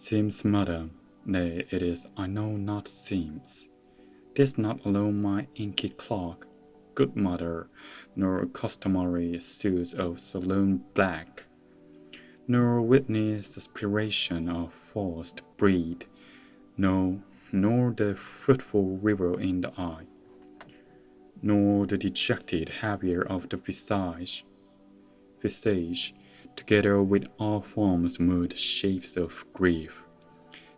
Seems, madam, nay, it is, I know not seems. 'Tis not alone my inky clock, good mother, nor customary suits of saloon black, nor witness aspiration of forced breed, no, nor the fruitful river in the eye, nor the dejected habit of the visage, together with all forms, mood, shapes of grief,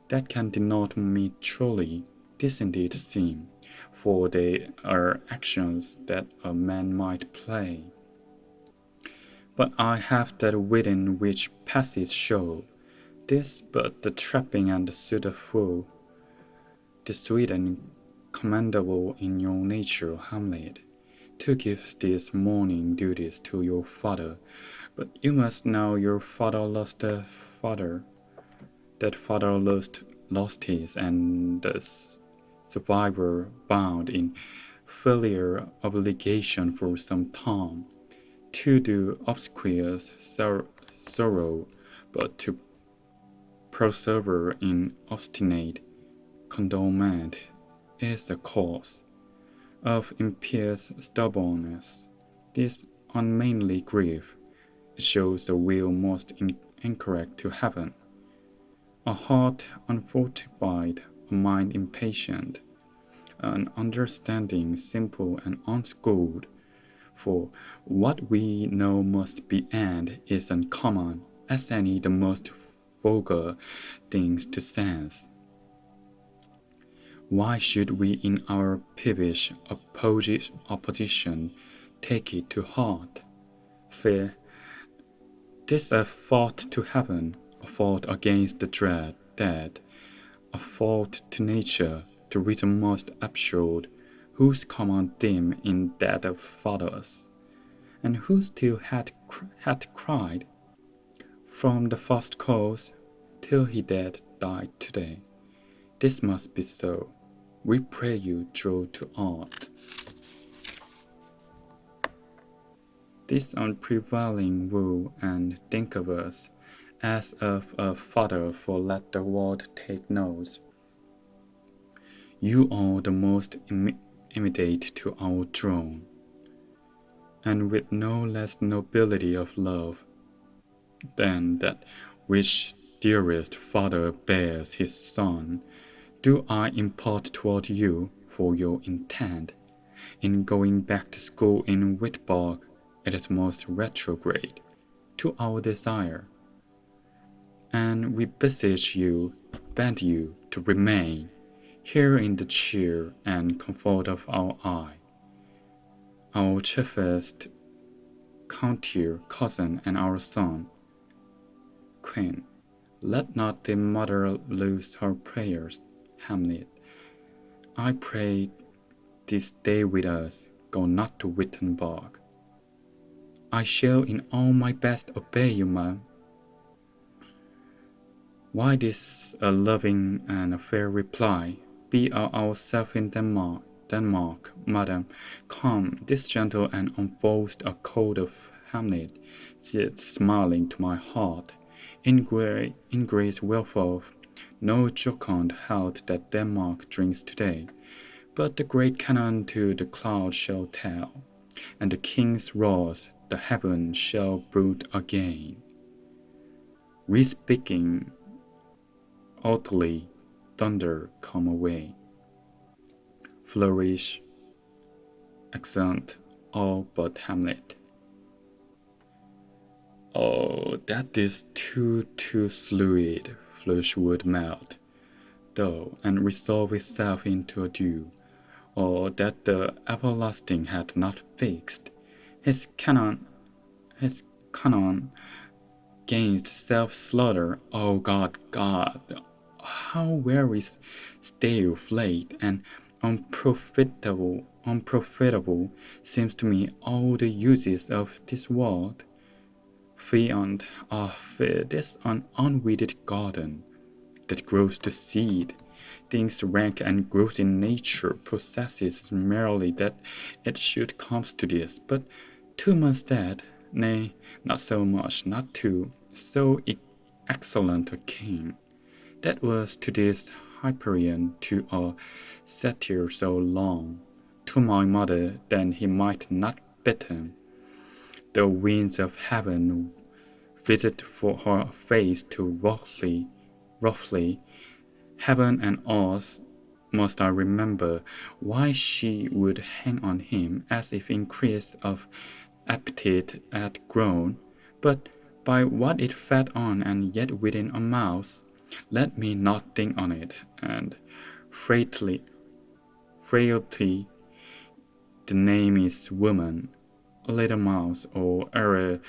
that can denote me truly. This indeed seem, for they are actions that a man might play. But I have that within which passes show. This but the trapping and the suit of fool, the sweet and commendable in your nature, Hamlet, to give these morning duties to your father. But you must know your father lost a father, that father lost his, and the survivor bound in filial obligation for some time, to do obscure sorrow, but to persevere in obstinate condolement is the cause of impious stubbornness. This unmanly grief, it shows the will most incorrect to heaven, a heart unfortified, a mind impatient, an understanding simple and unschooled. For what we know must be and is uncommon as any the most vulgar things to sense. Why should we in our peevish opposition take it to heart? Fear, 'tis a fault to heaven, a fault against the dead, a fault to nature, to reason most absurd, whose common theme in that of fathers, and who still hath cried, from the first cause till he dead died today. This must be so. We pray you draw to art. This unprevailing woe and think of us as of a father, for let the world take note. You are the most imitate to our throne, and with no less nobility of love than that which dearest father bears his son, do I impart toward you for your intent. In going back to school in Wittenberg, it is most retrograde to our desire, and we beseech you, bend you to remain here in the cheer and comfort of our eye, our chiefest courtier, cousin, and our son. Queen, let not the mother lose her prayers. Hamlet, I pray thee stay with us, go not to Wittenberg. I shall in all my best obey you, ma'am. Why this a loving and a fair reply? Be ourselves in Denmark, madam. Come, this gentle and unfold a code of Hamlet, sits smiling to my heart. In grace wherefore no jocund health that Denmark drinks today, but the great cannon to the clouds shall tell, and the king's wrath the heaven shall bruit again. Re-speaking utterly, thunder come away. Flourish, accent, all but Hamlet. Oh, that is too fluid, flesh would melt, though, and resolve itself into a dew. Or that the everlasting had not fixed his canon gainst self-slaughter. O God, how very stale, flat, and unprofitable seems to me all the uses of this world. Fiend, this unweeded garden that grows to seed, things rank and gross in nature, possesses merely that it should come to this, but 2 months dead, nay, not so much, not two, so excellent a king, That was to this Hyperion to a satyr so long, to my mother that he might not beat him. The winds of heaven visit for her face too roughly. Heaven and earth must I remember why she would hang on him as if increase of appetite had grown, but by what it fed on and yet within a mouse, let me not think on it, and frailty, the name is woman, a little mouse, or error,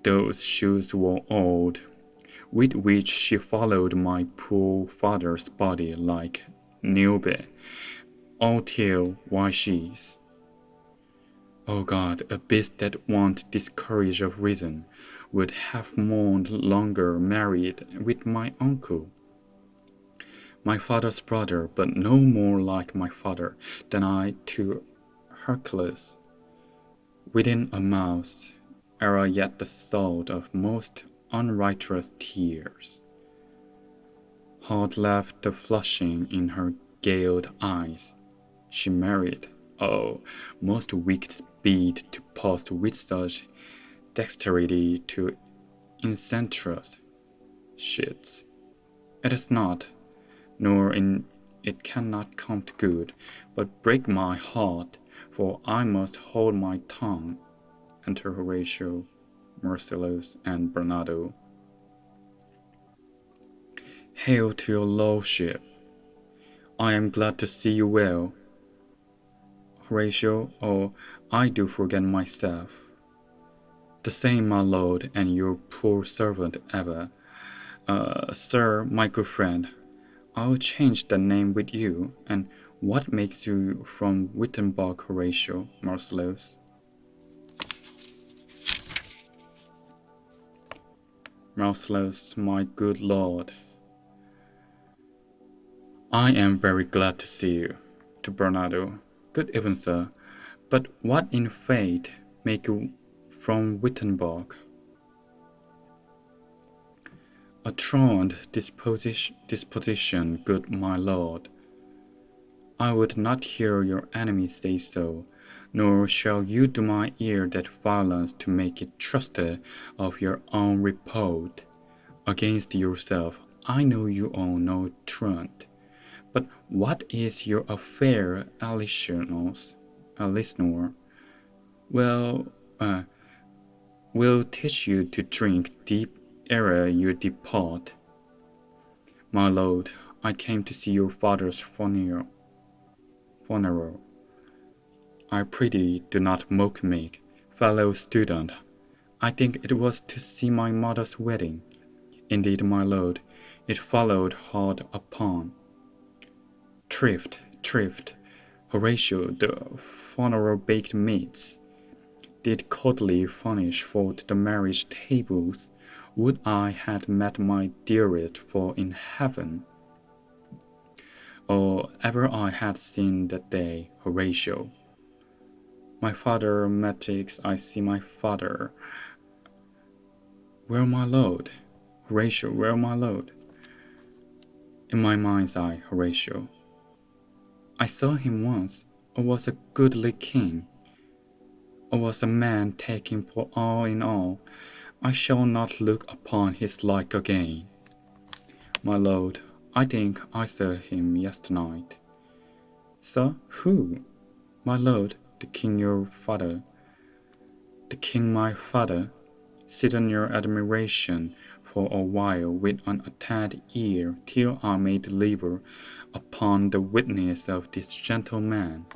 those shoes were old, with which she followed my poor father's body like Niobe, all till why she's. O God, a beast that wants this courage of reason would have mourned longer married with my uncle, my father's brother, but no more like my father than I to Hercules. Within a mouse, era yet the salt of most unrighteous tears. Heart left the flushing in her galed eyes. She married, oh, most wicked speed to post with such dexterity to incendious shits. It is not, nor in it cannot come to good, but break my heart, for I must hold my tongue. Enter Horatio, Marcellus, and Bernardo. Hail to your lordship. I am glad to see you well. Horatio, oh, I do forget myself. The same, my lord, and your poor servant ever. Sir, my good friend, I'll change the name with you, and what makes you from Wittenberg, Horatio, Marcellus? Marcellus, my good lord. I am very glad to see you. To Bernardo, good even, sir. But what in fate make you from Wittenberg? A truant disposition, good my lord. I would not hear your enemies say so, nor shall you do my ear that violence to make it trusted of your own report. Against yourself, I know you are no truant. But what is your affair, Alicenor? Well, will teach you to drink deep ere you depart. My lord, I came to see your father's funeral. I prithee do not mock me, fellow student. I think it was to see my mother's wedding. Indeed, my lord, it followed hard upon. Thrift, Horatio, the funeral baked meats, did coldly furnish forth the marriage tables. Would I had met my dearest for in heaven, or ever I had seen that day, Horatio. My father, Matrix, I see my father. Where my lord? Horatio, where my lord? In my mind's eye, Horatio. I saw him once, or was a goodly king, or was a man taken for all in all. I shall not look upon his like again. My lord, I think I saw him yesternight. Sir, who? My lord, the king your father. The king my father, sit on your admiration for a while with an attended ear till I may deliver upon the witness of this gentleman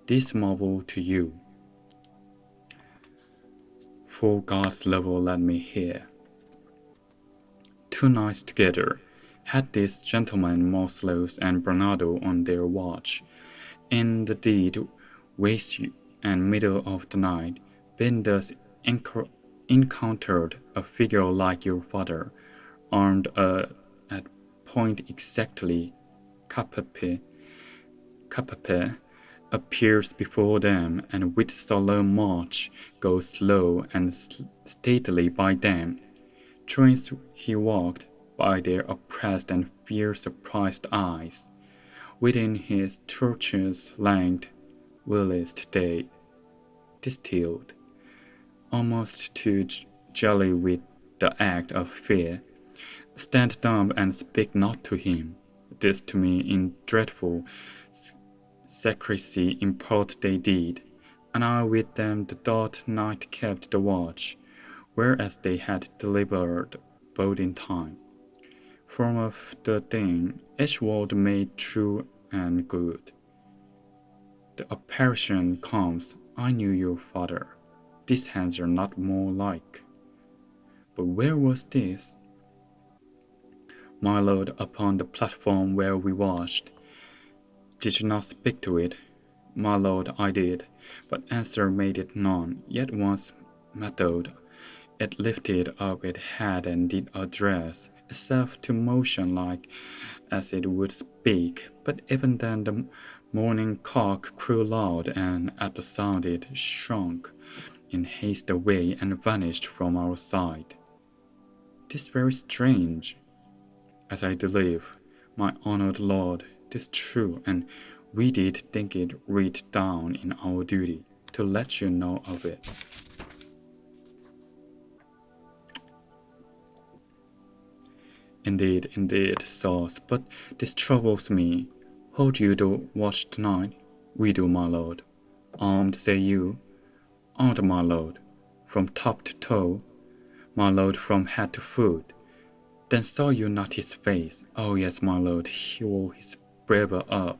this marvel to you. For God's love let me hear. 2 nights together had this gentleman Marcellus and Bernardo on their watch. In the dead waste and middle of the night, been thus encountered a figure like your father, armed at point exactly capape, appears before them, and with solemn march goes slow and stately by them. Thrice he walked, by their oppressed and fear-surprised eyes. Within his tortuous length, whilst they distilled, almost too jelly with the act of fear. Stand dumb and speak not to him. This to me in dreadful secrecy import they did, and I with them the dark night kept the watch, whereas they had delivered both in time. Form of the thing, each word made true and good. The apparition comes, I knew your father. These hands are not more like. But where was this? My lord, upon the platform where we watched. Did you not speak to it? My lord, I did, but answer made it none. Yet once method, it lifted up its head and did address itself to motion like as it would speak. But even then the morning cock crew loud, and at the sound it shrunk in haste away and vanished from our sight. 'Tis very strange. As I believe, my honored lord, 'tis true, and we did think it writ down in our duty to let you know of it. Indeed, indeed, sauce, but this troubles me. Hold you the watch tonight? We do, my lord. Armed, say you? Armed, my lord, from top to toe, my lord, from head to foot. Then saw you not his face? Oh yes, my lord, he wore his beaver up.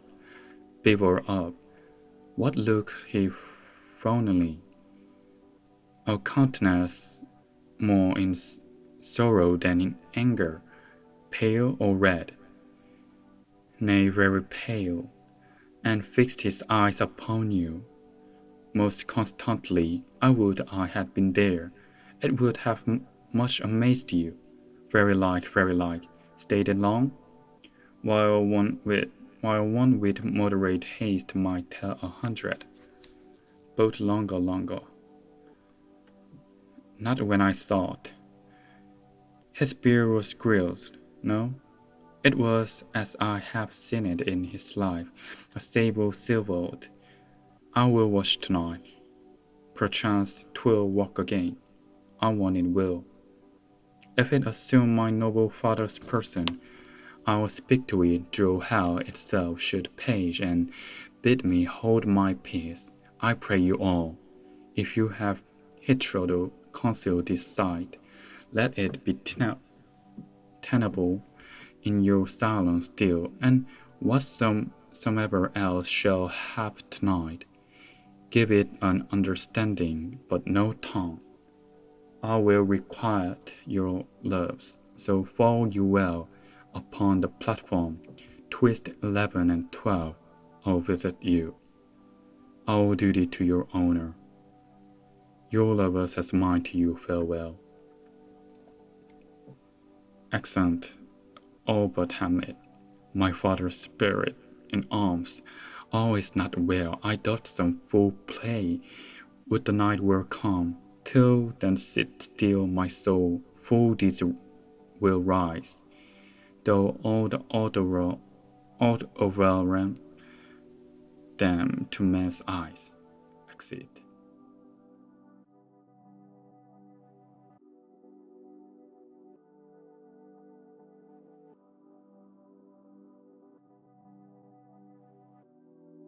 What look he frowningly? A countenance more in sorrow than in anger, pale or red, nay, very pale, and fixed his eyes upon you. Most constantly, I would I had been there. It would have much amazed you. Very like, stayed long, while one with moderate haste might tell 100. Both longer. Not when I thought. His beard was grizzled, no? It was as I have seen it in his life, a sable silvered. I will watch tonight. Perchance 'twill walk again. I want it will. If it assume my noble father's person, I will speak to it though hell itself should page and bid me hold my peace. I pray you all, if you have hitherto concealed this sight, let it be tenable in your silence still, and whatsoever else shall hap tonight, give it an understanding, but no tongue. I will requite your loves, so fall you well upon the platform, twist 11 and 12, I'll visit you. All duty to your honor. Your lovers as mine to you farewell. Accent, all but Hamlet. My father's spirit in arms, all is not well. I doubt some foul play. Would the night were calm, till then sit still my soul. Full deeds will rise, though all the overwhelm them to man's eyes. Exit.